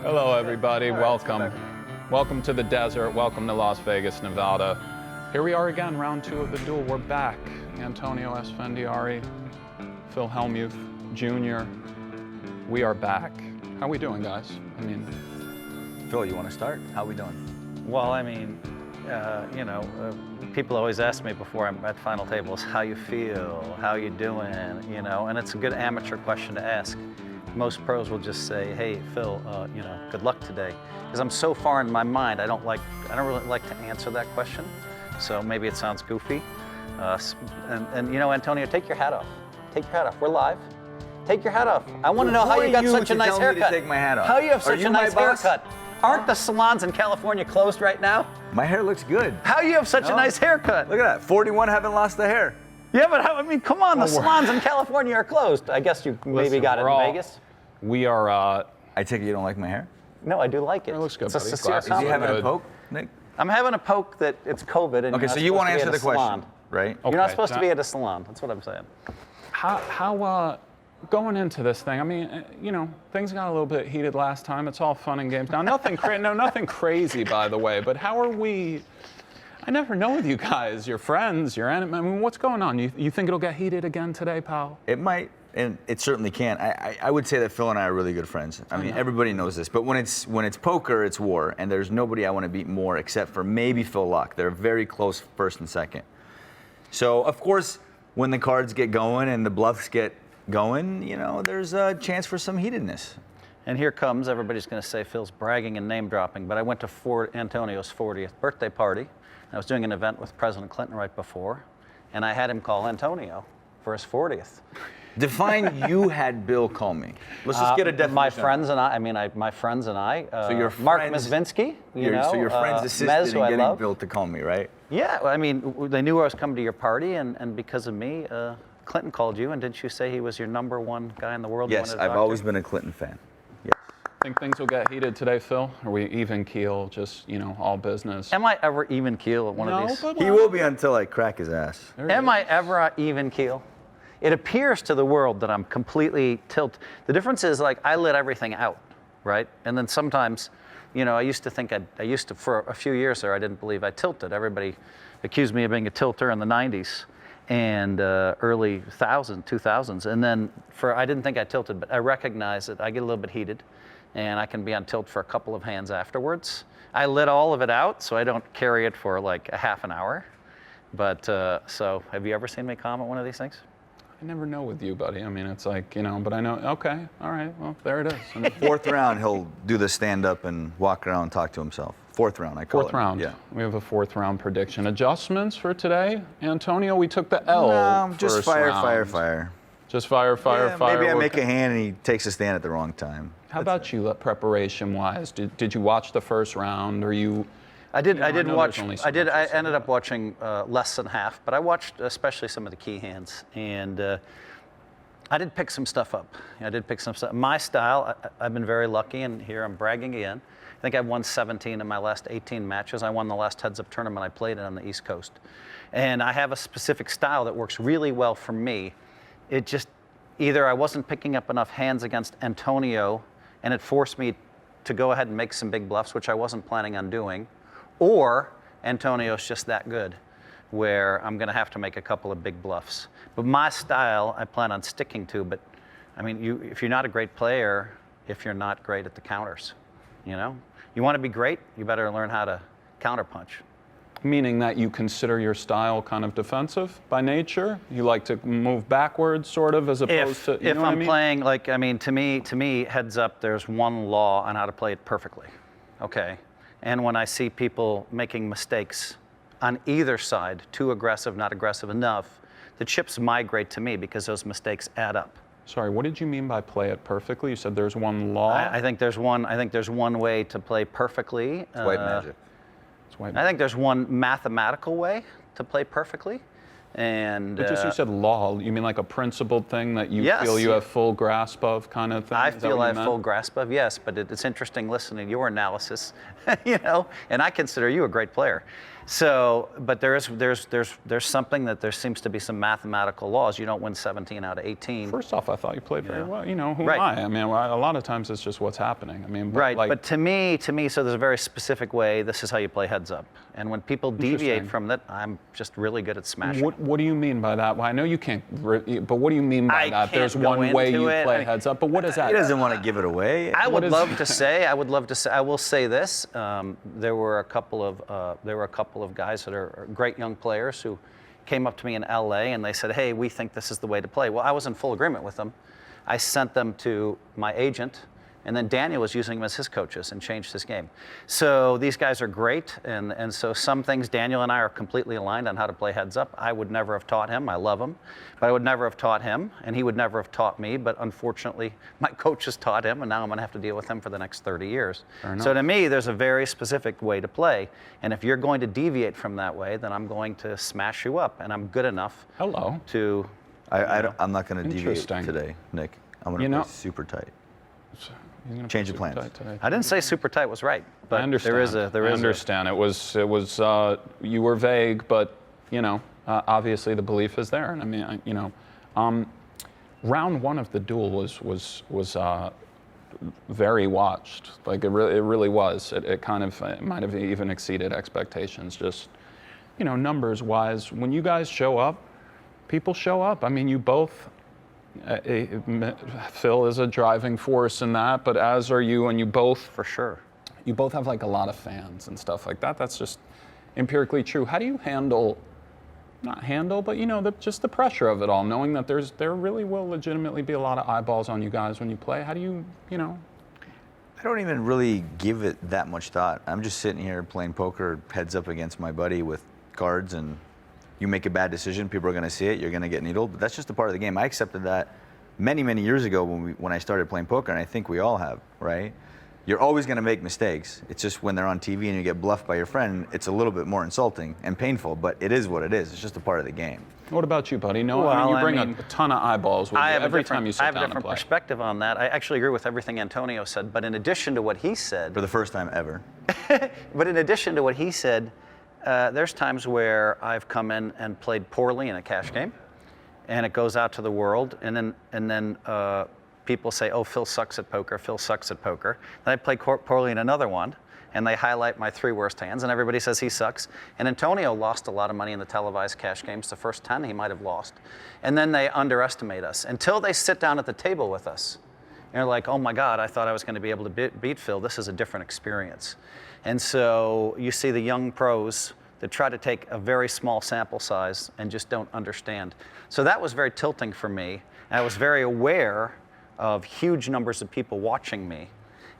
Hello, everybody. Welcome. Welcome to the desert. Welcome to Las Vegas, Nevada. Here we are again, round 2 of the duel. We're back. Antonio Esfandiari, Phil Hellmuth Jr. We are back. How are we doing, guys? Phil, you want to start? How are we doing? Well, people always ask me before I'm at final tables, how you feel, how you doing, and it's a good amateur question to ask. Most pros will just say, hey, Phil, good luck today. Because I'm so far in my mind, I don't really like to answer that question. So maybe it sounds goofy. Antonio, take your hat off. Take your hat off. We're live. Take your hat off. I want to know how you got such a nice haircut. Take my hat off. How you have such a nice haircut. Aren't the salons in California closed right now? My hair looks good. How you have such a nice haircut? Look at that. 41 haven't lost the hair. Yeah, but come on, the salons in California are closed. I guess you maybe got it in Vegas. We are. I take it you don't like my hair? No, I do like it. It looks good, It's a buddy. sincere Glasses Is he compliment. having a poke, Nick? I'm having a poke that it's COVID. And Okay, so you want to answer the question, right? You're not Okay, supposed to be at a salon. That's what I'm saying. How going into this thing, things got a little bit heated last time. It's all fun and games. Now, nothing crazy, by the way, but how are we? I never know with you guys. You're friends, you're enemies. What's going on? You think it'll get heated again today, pal? It might, and it certainly can. I would say that Phil and I are really good friends. Everybody knows this, but when it's poker, it's war, and there's nobody I want to beat more except for maybe Phil Luck. They're very close first and second. So, of course, when the cards get going and the bluffs get going, there's a chance for some heatedness. And here comes, everybody's going to say Phil's bragging and name dropping, but I went to Antonio's 40th birthday party. I was doing an event with President Clinton right before, and I had him call Antonio for his 40th. Define you had Bill call me. Let's just get a definition. My friends and I. So your Mark friends- Mizvinsky, So your friends Mez, assisted who in I getting love. Bill to call me, right? Yeah, they knew I was coming to your party, and because of me, Clinton called you, and didn't you say he was your #1 guy in the world? Yes, I've always been a Clinton fan. Yes. Think things will get heated today, Phil? Are we even keel? Just all business. Am I ever even keel at one of these? But He will be until I crack his ass. Am I ever even keel? It appears to the world that I'm completely tilt. The difference is, I let everything out, right? And then sometimes, I used to for a few years there, I didn't believe I tilted. Everybody accused me of being a tilter in the 90s and early 2000s. And then I didn't think I tilted, but I recognize that I get a little bit heated and I can be on tilt for a couple of hands afterwards. I let all of it out so I don't carry it for like a half an hour. But so have you ever seen me calm at one of these things? I never know with you, buddy. It's like, but I know, okay, all right, well, there it is. And Fourth round, he'll do the stand-up and walk around and talk to himself. Fourth round, I call it. fourth round. Yeah. We have a 4th round prediction. Adjustments for today? Antonio, we took the L. No, just first fire, round. fire. Just fire. Maybe I We're make a hand and he takes a stand at the wrong time. How about you, preparation-wise? Did you watch the first round, or you? I did I know watch. there's only so I did. much I to say. ended up watching less than half, but I watched especially some of the key hands, and I did pick some stuff up. I did pick some stuff. My style, I've been very lucky, and here I'm bragging again. I think I've won 17 in my last 18 matches. I won the last heads-up tournament I played in on the East Coast, and I have a specific style that works really well for me. It just either I wasn't picking up enough hands against Antonio, and it forced me to go ahead and make some big bluffs, which I wasn't planning on doing, or Antonio's just that good, where I'm going to have to make a couple of big bluffs. But my style, I plan on sticking to. But if you're not a great player, if you're not great at the counters, you want to be great, you better learn how to counterpunch. Meaning that you consider your style kind of defensive by nature? You like to move backwards, sort of, as opposed to. If I'm playing, to me, heads up, there's one law on how to play it perfectly. Okay. And when I see people making mistakes on either side, too aggressive, not aggressive enough, the chips migrate to me because those mistakes add up. Sorry, what did you mean by play it perfectly? You said there's one law. I think there's one way to play perfectly. It's white magic. It's white I think there's one mathematical way to play perfectly. And But just you said law, you mean like a principled thing that you Yes. feel you have full grasp of, kind of thing? I Is that feel what I you have meant? full grasp of, yes, but it's interesting listening to your analysis, and I consider you a great player. So, but there's something that there seems to be some mathematical laws. You don't win 17 out of 18. First off, I thought you played very well. You know, who Right. am I? I mean, a lot of times it's just what's happening. I mean, but Right, like, but to me, so there's a very specific way. This is how you play heads up. And when people deviate Interesting. from that, I'm just really good at smashing. what do you mean by that? Well, I know you can't, but what do you mean by I that? There's can't go one way into you it. play I mean, heads up, but what is that? He doesn't want to give it away. I would is- love to say. I will say this. There were a couple of guys that are great young players who came up to me in LA and they said, "Hey, we think this is the way to play." Well, I was in full agreement with them. I sent them to my agent, and then Daniel was using them as his coaches and changed his game. So these guys are great, and so some things Daniel and I are completely aligned on how to play heads up. I would never have taught him. I love him, but I would never have taught him, and he would never have taught me. But unfortunately, my coaches taught him, and now I'm going to have to deal with him for the next 30 years. So to me, there's a very specific way to play, and if you're going to deviate from that way, then I'm going to smash you up, and I'm good enough Hello. to. I'm not going to deviate Interesting. today, Nick. I'm going You to know- play super tight. You're gonna Change put of plans. super tight today. I didn't say super tight was right, but I understand. there is I understand. It was. You were vague, but you know, obviously the belief is there. And I mean, round one of the duel was very watched. Like it really was. It kind of might have even exceeded expectations. Just numbers wise, when you guys show up, people show up. I mean, you both. Phil is a driving force in that, but as are you, and you both. for sure. You both have like a lot of fans and stuff like that. That's just empirically true. How do you not handle, but just the pressure of it all, knowing that there really will legitimately be a lot of eyeballs on you guys when you play? How do you? I don't even really give it that much thought. I'm just sitting here playing poker heads up against my buddy with cards, and you make a bad decision, people are going to see it, you're going to get needled, but that's just a part of the game. I accepted that many, many years ago when I started playing poker, and I think we all have, right? You're always going to make mistakes. It's just when they're on TV and you get bluffed by your friend, it's a little bit more insulting and painful, but it is what it is. It's just a part of the game. What about you, buddy? No, I mean, you bring a ton of eyeballs with you every time you sit I have down a and different play. perspective on that. I actually agree with everything Antonio said, but in addition to what he said, For the first time ever. there's times where I've come in and played poorly in a cash game, and it goes out to the world, and then people say, "Oh, Phil sucks at poker. Phil sucks at poker." Then I play poorly in another one, and they highlight my 3 worst hands, and everybody says he sucks. And Antonio lost a lot of money in the televised cash games. The first 10 he might have lost, and then they underestimate us until they sit down at the table with us. And they're like, "Oh my God, I thought I was going to be able to beat Phil. This is a different experience." And so you see the young pros that try to take a very small sample size and just don't understand. So that was very tilting for me. And I was very aware of huge numbers of people watching me.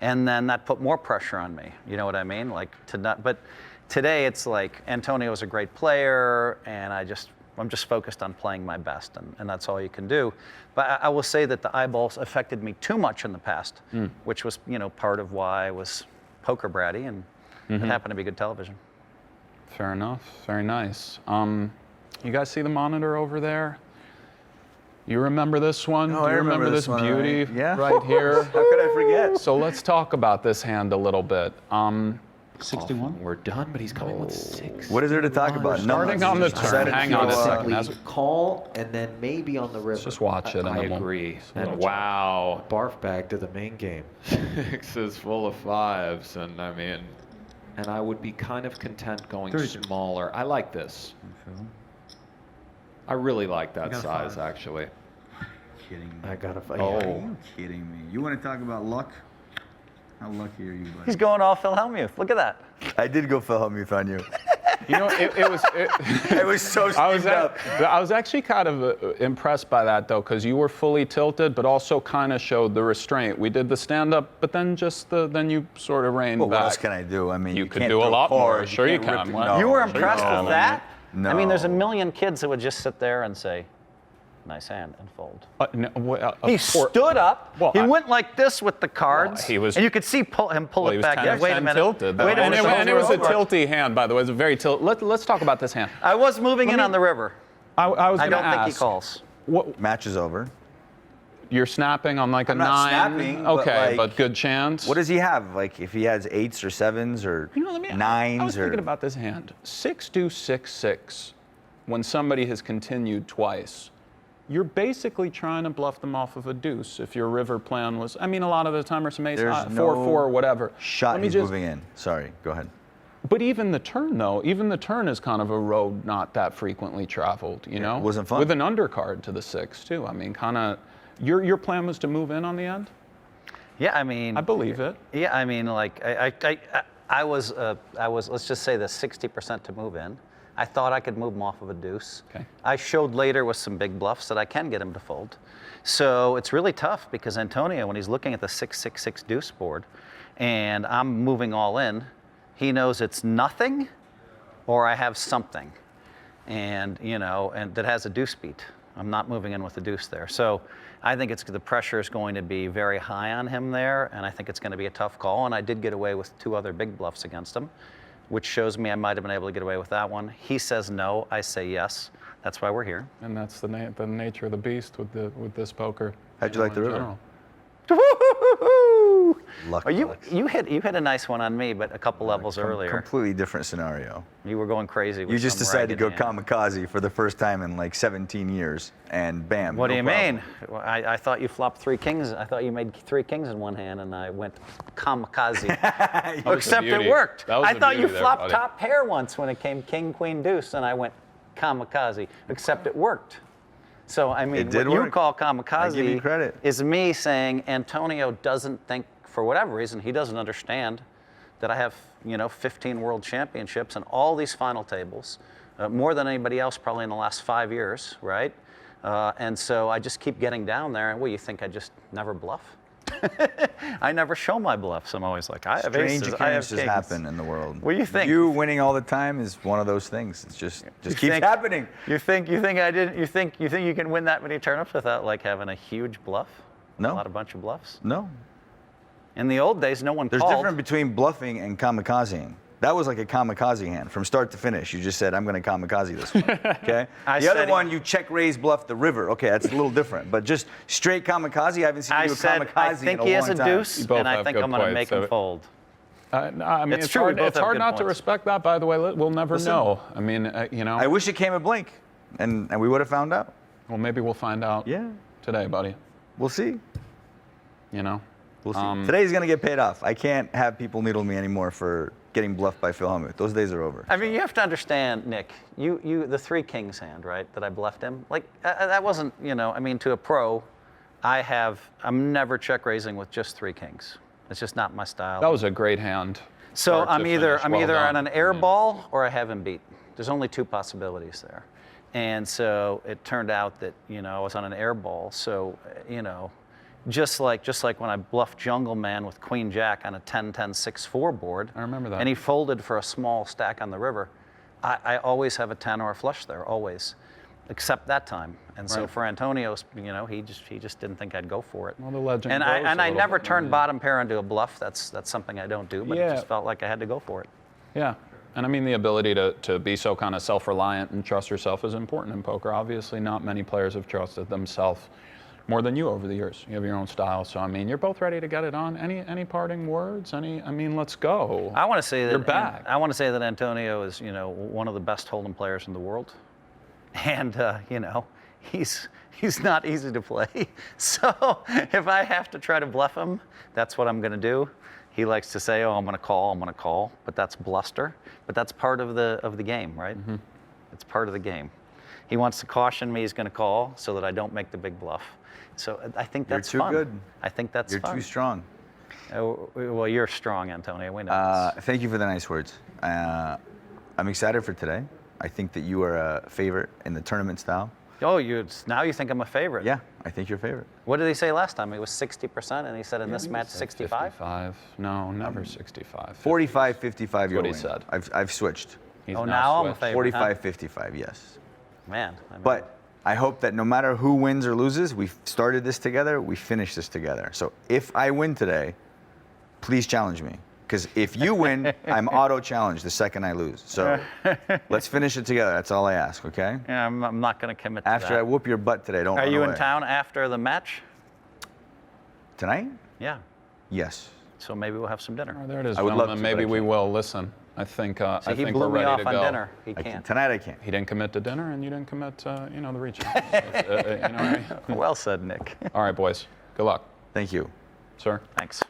And then that put more pressure on me. You know what I mean? But today it's like Antonio's a great player, and I'm just focused on playing my best, and that's all you can do. But I will say that the eyeballs affected me too much in the past, which was part of why I was poker bratty, and it happened to be good television. Fair enough. Very nice. You guys see the monitor over there? You remember this one? Oh, Do I you remember this one, beauty right? Yeah. right here? How could I forget? So let's talk about this hand a little bit. 61. We're done, but he's coming with 6. What is there to talk about? Starting on the turn. Hang on a second. Basically call and then maybe on the river. Let's just watch it. I and then agree. And And wow. barf bag to the main game. 6 is full of 5s, and I mean, And I would be kind of content going 32. smaller. I like this. I really like that got size, 5. actually. Kidding me. I gotta. Are you kidding me? You want to talk about luck? How lucky are you, buddy? He's going all Phil Hellmuth. Look at that. I did go Phil Hellmuth on you. it was. It was so I was, steamed up. I was actually kind of impressed by that, though, because you were fully tilted, but also kind of showed the restraint. We did the stand-up, but then then you sort of reined Well, back. what else can I do? I mean, You could can't do a throw lot more. cards, Sure you can't rip can. the- Wow. You were No, impressed no. with that? No. I mean, there's a million kids that would just sit there and say, "Nice hand," and fold. He Stood up. Well, He went like this with the cards. he was- and you could see him pull Well, he it was back. 10 Yeah, wait a 10 minute. tilted. Wait a and minute. it was a Over. tilty hand, by the way. It was a very tilt. Let's talk about this hand. I was moving in on the river. I was I going to don't think he ask. calls. What, Match is over. you're snapping on like a I'm not 9. snapping, but, Okay, but like, good chance. What does he have? Like if he has 8s or 7s or You know, let me. 9s I was or thinking about this hand. 6 deuce 6 6. When somebody has continued twice, you're basically trying to bluff them off of a deuce. If your river plan was, I mean, a lot of the time or some ace There's high, no 4-4 or whatever. shot Let me he's just- moving in. Sorry, go ahead. But even the turn, though, even the turn is kind of a road not that frequently traveled, you know? it wasn't fun. With an undercard to the 6, too. I mean, kind of, your plan was to move in on the end? Yeah, I mean. I believe it. Yeah, I mean, like I was let's just say the 60% to move in. I thought I could move him off of a deuce. Okay. I showed later with some big bluffs that I can get him to fold. So it's really tough because Antonio, when he's looking at the 6-6-6 deuce board, and I'm moving all in, he knows it's nothing, or I have something, and and that has a deuce beat. I'm not moving in with the deuce there. So I think the pressure is going to be very high on him there, and I think it's going to be a tough call. And I did get away with 2 other big bluffs against him, which shows me I might have been able to get away with that one. He says no, I say yes. That's why we're here. And that's the nature of the beast with this poker. How'd you like the in river? general. Woo-hoo-hoo-hoo! Luck, Oh, you Alex. hit a nice one on me, but a couple levels earlier. Completely different scenario. You were going crazy with You just some decided to go ragged hand. kamikaze for the first time in like 17 years, and bam. What do no you problem. mean? Well, I thought you flopped 3 kings. I thought you made 3 kings in one hand, and I went kamikaze. was the Except it beauty. worked. That was I the thought you beauty there, flopped buddy. top pair once when it came king, queen, deuce, and I went kamikaze. Except it worked. So I mean, It did what you work. call kamikaze I give you credit. is me saying Antonio doesn't think, for whatever reason, he doesn't understand that I have 15 world championships and all these final tables, more than anybody else probably in the last 5 years, right? And so I just keep getting down there, and you think I just never bluff? I never show my bluffs. I'm always like, I have Strange aces, I have occurrences kings. happen in the world. What do you think? You winning all the time is one of those things. It's just keeps think- happening. You think I didn't? You think you can win that many turnips without like having a huge bluff? No. A bunch of bluffs. No. In the old days, no one There's called. difference between bluffing and kamikazing. That was like a kamikaze hand from start to finish. You just said, I'm going to kamikaze this one. Okay? I The other said- one, you check raise bluff the river. Okay, that's a little different. But just straight kamikaze, I haven't seen I you do a said kamikaze I think in he a has long a time. deuce, You both and I have think good I'm going to points, make so- him fold. No, I mean, It's it's true, we hard, both it's have hard good not to points. respect that, by the way. We'll never Listen. know. I mean, I wish it came a blink, and we would have found out. well, maybe we'll find out Yeah, today, buddy. we'll see. You know? We'll see. Today's going to get paid off. I can't have people needle me anymore for getting bluffed by Phil Hellmuth. Those days are over. I mean, you have to understand, Nick. You the 3 kings hand, right? That I bluffed him. Like that wasn't, I mean, to a pro, I'm never check raising with just 3 kings. It's just not my style. That was a great hand. So Start to I'm either finish. Well on done. an air ball or I have him beat. There's only 2 possibilities there, and so it turned out that I was on an air ball. So just like when I bluffed Jungle Man with Queen Jack on a 10-10-6-4 board. I remember that. And he folded for a small stack on the river. I always have a 10 or a flush there, always, except that time. And so Right. for Antonio, he just didn't think I'd go for it. Well, the legend And grows a I little never bit, turned yeah. bottom pair into a bluff. That's something I don't do, but it Yeah. just felt like I had to go for it. Yeah. And I mean, the ability to be so kind of self-reliant and trust yourself is important in poker. Obviously, not many players have trusted themselves more than you over the years. You have your own style. So, I mean, you're both ready to get it on. Any parting words? I mean, let's go. I want to say that You're back. I want to say that Antonio is, one of the best hold'em players in the world, and he's not easy to play. So if I have to try to bluff him, that's what I'm going to do. He likes to say, "Oh, I'm going to call," but that's bluster. But that's part of the game, right? Mm-hmm. It's part of the game. He wants to caution me he's going to call so that I don't make the big bluff. So I think You're that's too fun. good. I think that's You're fun. too strong. Well, you're strong, Antonio. We know this. Thank you for the nice words. I'm excited for today. I think that you are a favorite in the tournament style. Oh, now you think I'm a favorite. Yeah, I think you're a favorite. What did he say last time? It was 60%, and he said in this match 65? 55. No, never 65. 45, 55, you're what he winning. said. I've switched. He's Now I'm a switched. favorite. 45, huh? 55, yes. Man. I mean, But I hope that no matter who wins or loses, we started this together, we finish this together. So if I win today, please challenge me. Because if you win, I'm auto-challenged the second I lose. So let's finish it together. That's all I ask, okay? yeah, I'm not going to commit to After that. I whoop your butt today, don't Are run you away. in town after the match? Tonight? Yeah. Yes. So maybe we'll have some dinner. Oh, there it is, I would love gentlemen. to, but Maybe I we can't. will. Listen, I think So I he think blew we're me ready off to on go. dinner. He can't. Tonight I can't. He didn't commit to dinner, and you didn't commit to, you know, the reach. You know what I mean? Well said, Nick. All right, boys. Good luck, Thank you. sir. Thanks.